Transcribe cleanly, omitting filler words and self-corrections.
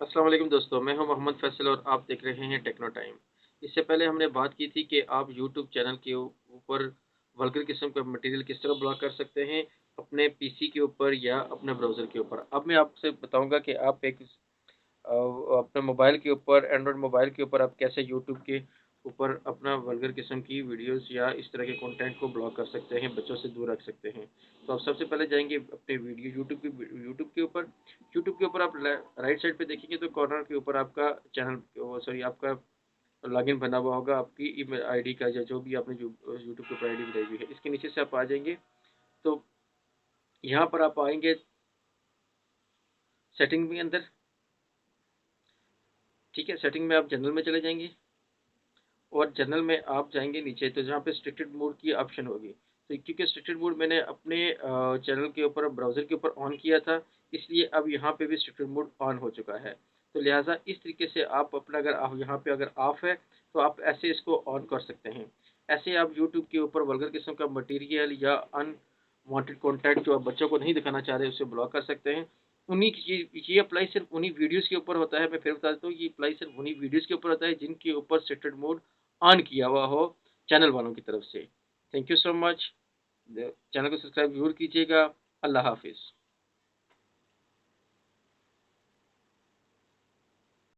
अस्सलाम वालेकुम दोस्तों, मैं हूं मोहम्मद फैसल और आप देख रहे हैं टेक्नो टाइम। इससे पहले हमने बात की थी कि आप यूट्यूब चैनल के ऊपर वल्गर किस्म का मटेरियल किस तरह ब्लॉक कर सकते हैं, अपने पीसी के ऊपर या अपने ब्राउज़र के ऊपर। अब मैं आपसे बताऊंगा कि आप अपने मोबाइल के ऊपर, एंड्रॉयड मोबाइल के ऊपर आप कैसे यूट्यूब के ऊपर अपना वल्गर किस्म की वीडियोस या इस तरह के कंटेंट को ब्लॉक कर सकते हैं, बच्चों से दूर रख सकते हैं। तो आप सबसे पहले जाएंगे अपने वीडियो यूट्यूब के ऊपर आप राइट साइड पे देखेंगे तो कॉर्नर के ऊपर आपका चैनल, सॉरी, आपका लॉगिन बना हुआ होगा आपकी ईमेल आईडी का, या जो भी आपने जो यूट्यूब के ऊपर आईडी बनाई हुई है। इसके नीचे से आप आ जाएंगे तो यहाँ पर आप आएंगे सेटिंग में अंदर। ठीक है, सेटिंग में आप जनरल में चले जाएंगे और जनरल में आप जाएंगे नीचे तो जहाँ पे स्ट्रिक्टेड मोड की ऑप्शन होगी। तो क्योंकि स्ट्रिक्टेड मोड मैंने अपने चैनल के ऊपर ब्राउज़र के ऊपर ऑन किया था, इसलिए अब यहाँ पे भी स्ट्रिक्टेड मोड ऑन हो चुका है। तो लिहाजा इस तरीके से आप अपना, अगर आप यहाँ पे अगर ऑफ है तो आप ऐसे इसको ऑन कर सकते हैं। ऐसे आप यूट्यूब के ऊपर वल्गर किस्म का मटेरियल या अनवांटेड कंटेंट जो आप बच्चों को नहीं दिखाना चाह रहे उसे ब्लॉक कर सकते हैं। उन्हीं ये अप्लाई सिर्फ उन्हीं वीडियोस के ऊपर होता है। मैं फिर बता देता हूँ, ये अप्लाई सिर्फ उन्हीं वीडियोस के ऊपर होता है जिनके ऊपर स्ट्रिक्टेड मोड ऑन किया हुआ हो चैनल वालों की तरफ से। Thank you so much. Channel को सब्सक्राइब जरूर कीजिएगा। अल्लाह हाफिज़।